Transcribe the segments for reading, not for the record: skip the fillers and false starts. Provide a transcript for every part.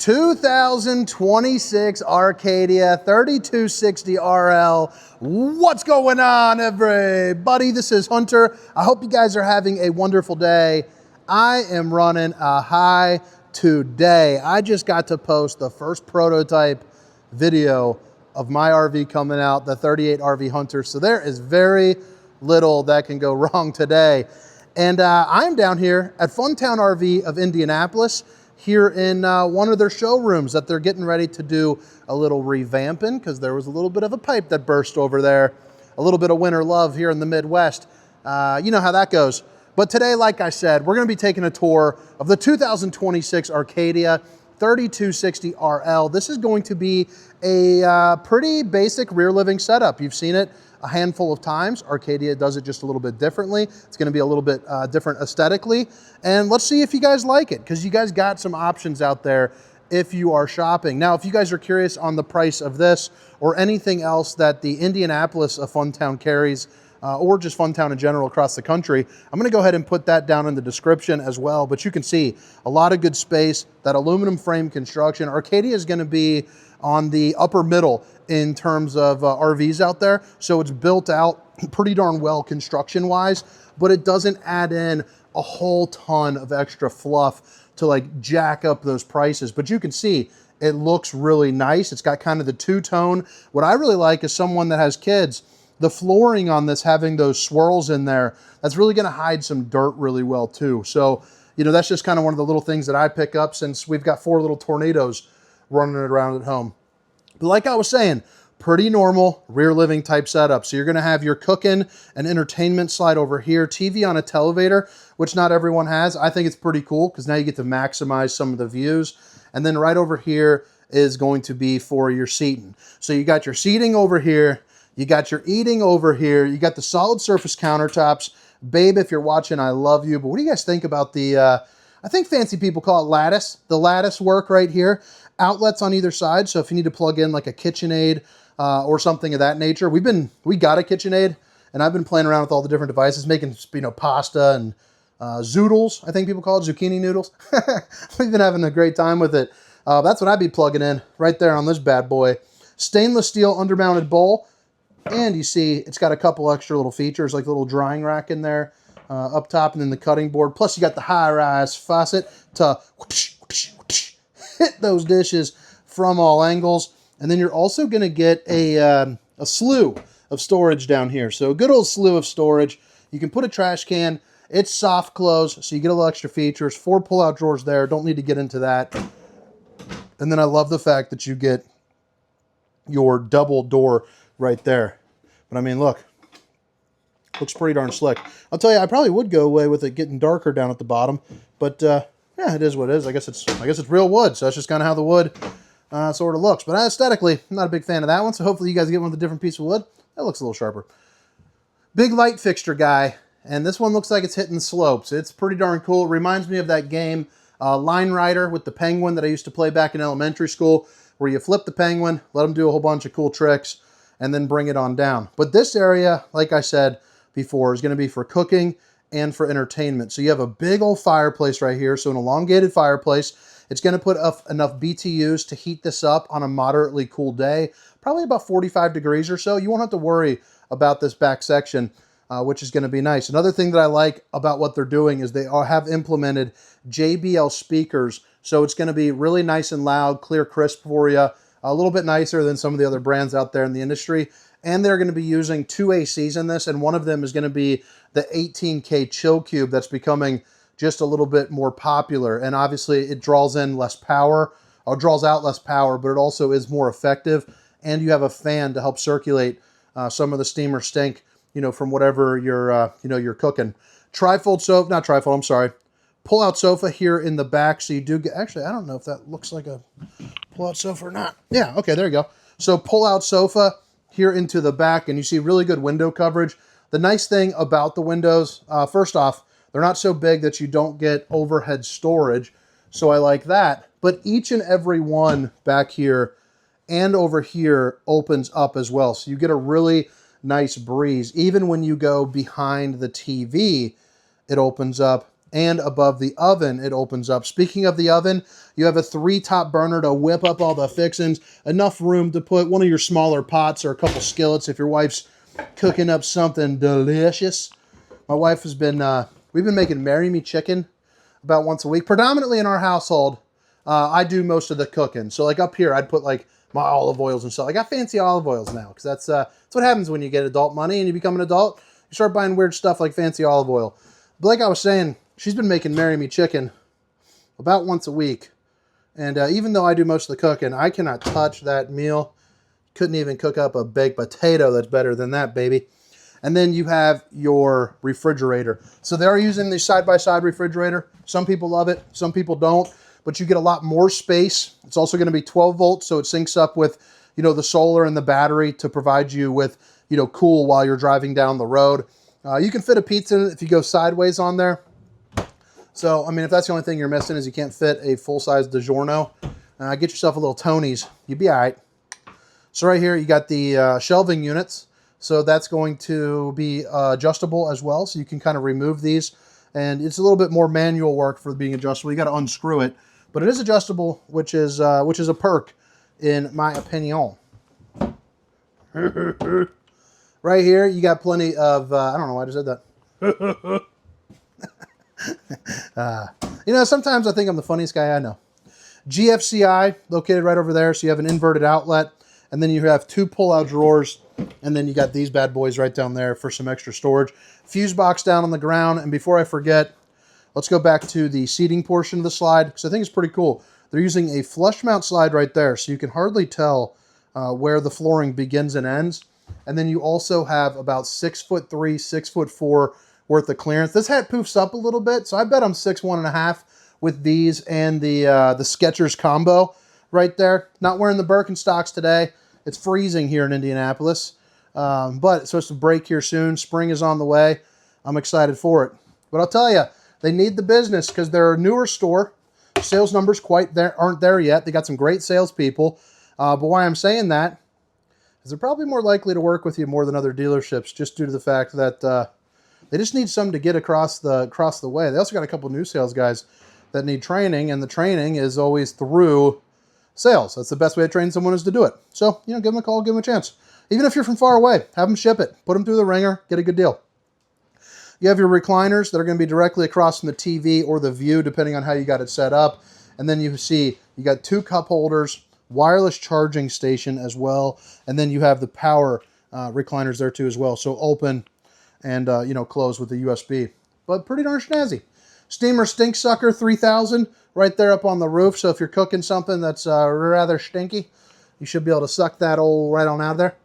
2026 Arcadia 3260RL. What's going on, everybody? This is Hunter. I hope you guys are having a wonderful day. I am running a high today. I just got to post the first prototype video of my RV coming out, the 38 RV Hunter. So there is very little that can go wrong today. And I'm down here at Funtown RV of Indianapolis, here in one of their showrooms that they're getting ready to do a little revamping, because there was a little bit of a pipe that burst over there. A little bit of winter love here in the Midwest. You know how that goes. But today, like I said, we're going to be taking a tour of the 2026 Arcadia 3260RL. This is going to be a pretty basic rear living setup. You've seen it a handful of times. Arcadia does it just a little bit differently. It's going to be a little bit different aesthetically. And let's see if you guys like it, because you guys got some options out there if you are shopping. Now, if you guys are curious on the price of this or anything else that the Indianapolis Funtown carries, or just Funtown in general across the country, I'm going to go ahead and put that down in the description as well. But you can see a lot of good space, that aluminum frame construction. Arcadia is going to be on the upper middle in terms of RVs out there. So it's built out pretty darn well construction-wise, but it doesn't add in a whole ton of extra fluff to like jack up those prices. But you can see it looks really nice. It's got kind of the two-tone. What I really like is someone that has kids, the flooring on this having those swirls in there, that's really going to hide some dirt really well too. So, you know, that's just kind of one of the little things that I pick up, since we've got 4 little tornadoes running around at home. But like I was saying, pretty normal rear living type setup. So you're going to have your cooking and entertainment slide over here, TV on a televator, which not everyone has. I think it's pretty cool, because now you get to maximize some of the views. And then right over here is going to be for your seating. So you got your seating over here. You got your eating over here. You got the solid surface countertops. Babe, if you're watching, I love you. But what do you guys think about the, I think fancy people call it lattice, the lattice work right here? Outlets on either side. So if you need to plug in like a KitchenAid or something of that nature. We got a KitchenAid, and I've been playing around with all the different devices, making, you know, pasta and zoodles, I think people call it, zucchini noodles. We've been having a great time with it. That's what I'd be plugging in right there on this bad boy. Stainless steel undermounted bowl. And you see it's got a couple extra little features, like a little drying rack in there up top, and then the cutting board. Plus you got the high-rise faucet to whoosh, whoosh, whoosh, hit those dishes from all angles. And then you're also going to get a slew of storage down here. So a good old slew of storage. You can put a trash can. It's soft close, so you get a little extra features. 4 pull-out drawers there. Don't need to get into that. And then I love the fact that you get your double door right there. But I mean, look, looks pretty darn slick. I'll tell you, I probably would go away with it getting darker down at the bottom, but yeah, it is what it is. I guess it's real wood, so that's just kind of how the wood sort of looks. But aesthetically, I'm not a big fan of that one, so hopefully you guys get one with a different piece of wood. That looks a little sharper. Big light fixture guy, and this one looks like it's hitting the slopes. It's pretty darn cool. It reminds me of that game, Line Rider, with the penguin that I used to play back in elementary school, where you flip the penguin, let them do a whole bunch of cool tricks, and then bring it on down. But this area, like I said before, is going to be for cooking and for entertainment. So you have a big old fireplace right here, so an elongated fireplace. It's going to put enough BTUs to heat this up on a moderately cool day, probably about 45 degrees or so. You won't have to worry about this back section, which is going to be nice. Another thing that I like about what they're doing is they have implemented JBL speakers, so it's going to be really nice and loud, clear, crisp for you, a little bit nicer than some of the other brands out there in the industry. And they're going to be using 2 ACs in this, and one of them is going to be the 18K Chill Cube that's becoming just a little bit more popular. And obviously it draws in less power, or draws out less power, but it also is more effective. And you have a fan to help circulate some of the steam or stink, you know, from whatever you're cooking. Trifold sofa, not trifold, I'm sorry. Pull-out sofa here in the back, so you do get, actually, I don't know if that looks like a pull-out sofa or not. Yeah, okay, there you go. So pull-out sofa here into the back, and you see really good window coverage. The nice thing about the windows, first off, they're not so big that you don't get overhead storage, so I like that. But each and every one back here and over here opens up as well, so you get a really nice breeze. Even when you go behind the TV, it opens up. and above the oven, it opens up. Speaking of the oven, you have a 3-top burner to whip up all the fixings, enough room to put one of your smaller pots or a couple skillets if your wife's cooking up something delicious. My wife has been, we've been making Marry Me chicken about once a week. Predominantly in our household, I do most of the cooking. So like up here, I'd put like my olive oils and stuff. I got fancy olive oils now because that's what happens when you get adult money and you become an adult. You start buying weird stuff like fancy olive oil. But like I was saying, she's been making Marry Me chicken about once a week. And even though I do most of the cooking, I cannot touch that meal. Couldn't even cook up a baked potato that's better than that, baby. And then you have your refrigerator. So they're using the side-by-side refrigerator. Some people love it, some people don't. But you get a lot more space. It's also going to be 12 volts, so it syncs up with, you know, the solar and the battery to provide you with, you know, cool while you're driving down the road. You can fit a pizza in it if you go sideways on there. So, I mean, if that's the only thing you're missing is you can't fit a full-size DiGiorno, get yourself a little Tony's. You'd be all right. So right here, you got the shelving units. So that's going to be adjustable as well. So you can kind of remove these. And it's a little bit more manual work for being adjustable. You got to unscrew it. But it is adjustable, which is a perk, in my opinion. Right here, you got plenty of, I don't know why I just said that. You know, sometimes I think I'm the funniest guy I know. GFCI, located right over there. So you have an inverted outlet. And then you have 2 pull-out drawers. And then you got these bad boys right down there for some extra storage. Fuse box down on the ground. And before I forget, let's go back to the seating portion of the slide, because I think it's pretty cool. They're using a flush mount slide right there, so you can hardly tell where the flooring begins and ends. And then you also have about 6'3", 6'4" worth of clearance. This hat poofs up a little bit, so I bet I'm 6'1.5" with these and the Skechers combo right there. Not wearing the Birkenstocks today. It's freezing here in Indianapolis, but it's supposed to break here soon. Spring is on the way. I'm excited for it. But I'll tell you, they need the business because they're a newer store. Sales numbers aren't there yet. They got some great salespeople. But why I'm saying that is they're probably more likely to work with you more than other dealerships, just due to the fact that they just need some to get across the way. They also got a couple new sales guys that need training, and the training is always through sales. That's the best way to train someone, is to do it. So, you know, give them a call, give them a chance. Even if you're from far away, have them ship it. Put them through the ringer, get a good deal. You have your recliners that are going to be directly across from the TV or the view, depending on how you got it set up. And then you see you got 2 cup holders, wireless charging station as well. And then you have the power recliners there too as well. So open and, you know, close with the USB. But pretty darn snazzy. Steamer Stink Sucker 3000 right there up on the roof. So if you're cooking something that's rather stinky, you should be able to suck that old right on out of there.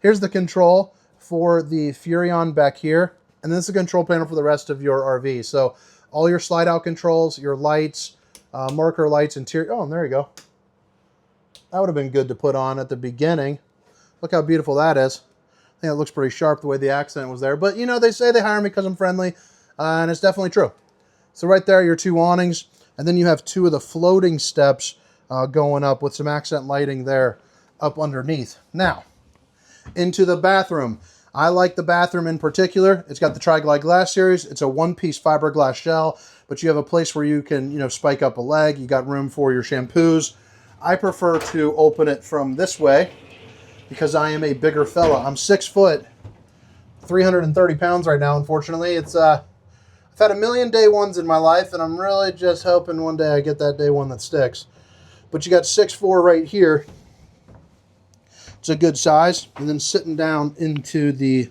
Here's the control for the Furrion back here. And this is a control panel for the rest of your RV. So all your slide out controls, your lights, marker lights, interior. Oh, and there you go. That would have been good to put on at the beginning. Look how beautiful that is. I think it looks pretty sharp the way the accent was there. But, you know, they say they hire me because I'm friendly. And it's definitely true. So right there, your 2 awnings. And then you have 2 of the floating steps going up with some accent lighting there up underneath. Now, into the bathroom. I like the bathroom in particular. It's got the Tri-Glide Glass series. It's a 1-piece fiberglass shell, but you have a place where you can, you know, spike up a leg. You got room for your shampoos. I prefer to open it from this way because I am a bigger fella. I'm 6 foot, 330 pounds right now, unfortunately. It's I've had a million day ones in my life, and I'm really just hoping one day I get that day one that sticks. But you got 6'4" right here. It's a good size. And then sitting down into the,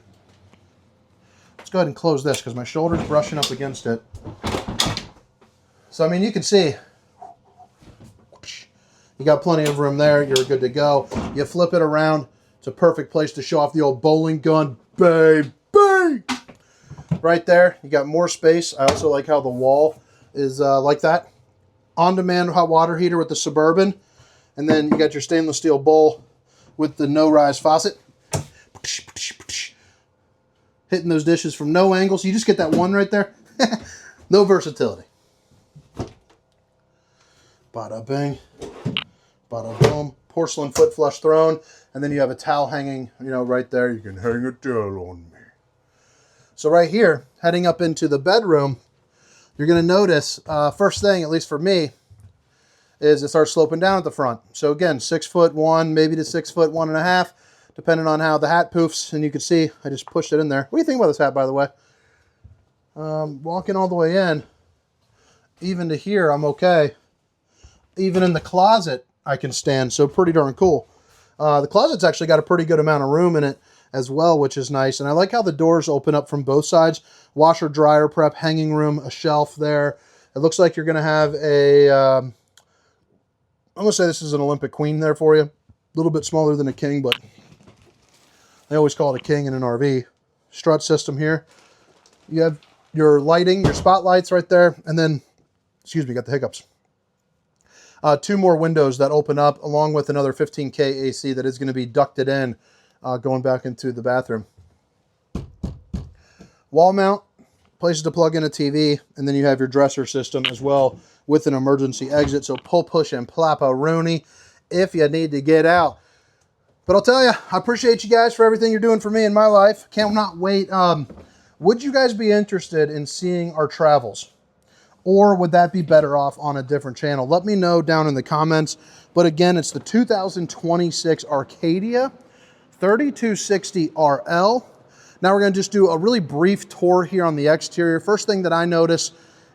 let's go ahead and close this because my shoulder's brushing up against it. So, I mean, you can see you got plenty of room there. You're good to go. You flip it around. It's a perfect place to show off the old bowling gun, baby. Right there, you got more space. I also like how the wall is like that. On-demand hot water heater with the Suburban. And then you got your stainless steel bowl with the no-rise faucet. Hitting those dishes from no angles. You just get that one right there. No versatility. Bada bing. Bada boom. Porcelain foot flush throne. And then you have a towel hanging, you know, right there. You can hang a towel on me. So right here, heading up into the bedroom, you're going to notice, first thing, at least for me, is it starts sloping down at the front. So again, 6'1", maybe to 6'1.5", depending on how the hat poofs. And you can see, I just pushed it in there. What do you think about this hat, by the way? Walking all the way in, even to here, I'm okay. Even in the closet, I can stand, so pretty darn cool. The closet's actually got a pretty good amount of room in it as well, which is nice. And I like how the doors open up from both sides. Washer, dryer prep, hanging room, a shelf there. It looks like you're going to have a, I'm going to say this is an Olympic Queen there for you. A little bit smaller than a King, but they always call it a King in an RV. Strut system here. You have your lighting, your spotlights right there. And then, excuse me, got the hiccups. 2 more windows that open up, along with another 15K AC that is going to be ducted in, going back into the bathroom. Wall mount, places to plug in a TV, and then you have your dresser system as well with an emergency exit. So pull, push, and plop a Rooney if you need to get out. But I'll tell you, I appreciate you guys for everything you're doing for me in my life. Cannot wait. Would you guys be interested in seeing our travels? Or would that be better off on a different channel? Let me know down in the comments. But again, it's the 2026 Arcadia 3260RL. Now we're going to just do a really brief tour here on the exterior. First thing that I notice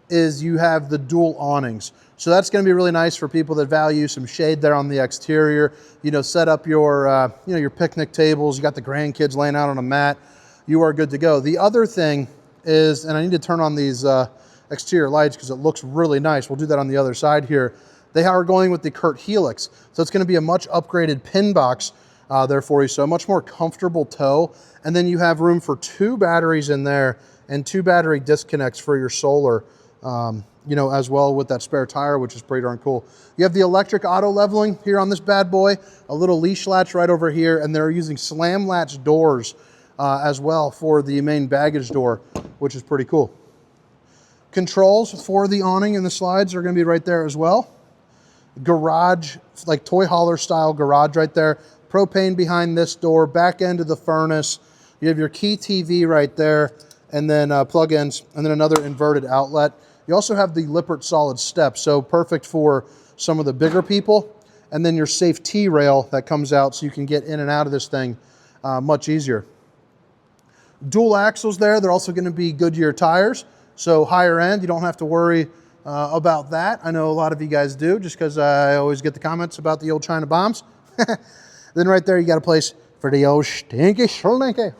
is you have the dual awnings. So that's going to be really nice for people that value some shade there on the exterior. You know, set up your, your picnic tables. You got the grandkids laying out on a mat. You are good to go. The other thing is, and I need to turn on these exterior lights because it looks really nice. We'll do that on the other side here. They are going with the Kurt Helix. So it's going to be a much upgraded pin box there for you. So a much more comfortable tow. And then you have room for 2 batteries in there and 2 battery disconnects for your solar, as well with that spare tire, which is pretty darn cool. You have the electric auto leveling here on this bad boy, a little leash latch right over here, and they're using slam latch doors as well for the main baggage door, which is pretty cool. Controls for the awning and the slides are going to be right there as well. Garage, like toy hauler style garage right there. Propane behind this door, back end of the furnace. You have your key TV right there, and then plug-ins, and then another inverted outlet. You also have the Lippert solid step, so perfect for some of the bigger people. And then your safe T-rail that comes out so you can get in and out of this thing much easier. Dual axles there. They're also going to be Goodyear tires. So higher end, you don't have to worry about that. I know a lot of you guys do, just because I always get the comments about the old China bombs. Then right there, you got a place for the old stinky schlinky.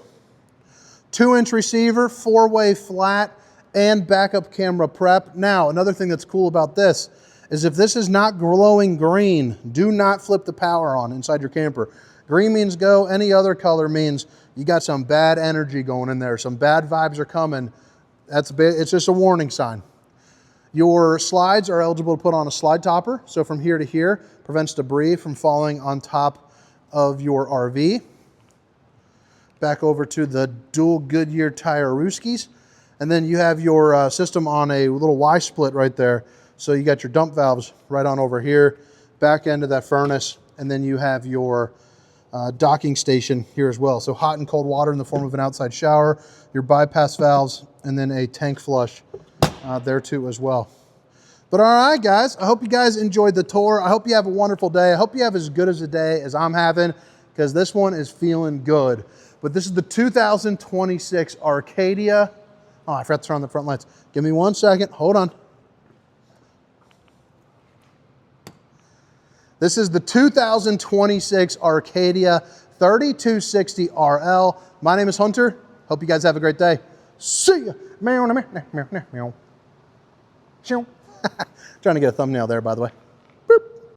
2-inch receiver, 4-way flat, and backup camera prep. Now, another thing that's cool about this is if this is not glowing green, do not flip the power on inside your camper. Green means go. Any other color means you got some bad energy going in there. Some bad vibes are coming. It's just a warning sign. Your slides are eligible to put on a slide topper. So from here to here, prevents debris from falling on top of your RV. Back over to the dual Goodyear tire Rooskies. And then you have your system on a little Y-split right there. So you got your dump valves right on over here, back end of that furnace. And then you have your docking station here as well. So hot and cold water in the form of an outside shower, your bypass valves, and then a tank flush there too as well. But all right, guys, I hope you guys enjoyed the tour. I hope you have a wonderful day. I hope you have as good as a day as I'm having, because this one is feeling good. But this is the 2026 Arcadia. Oh, I forgot to turn on the front lights. Give me 1 second. Hold on. This is the 2026 Arcadia 3260RL. My name is Hunter. Hope you guys have a great day. See ya. Meow, meow, meow, meow, meow. Trying to get a thumbnail there, by the way.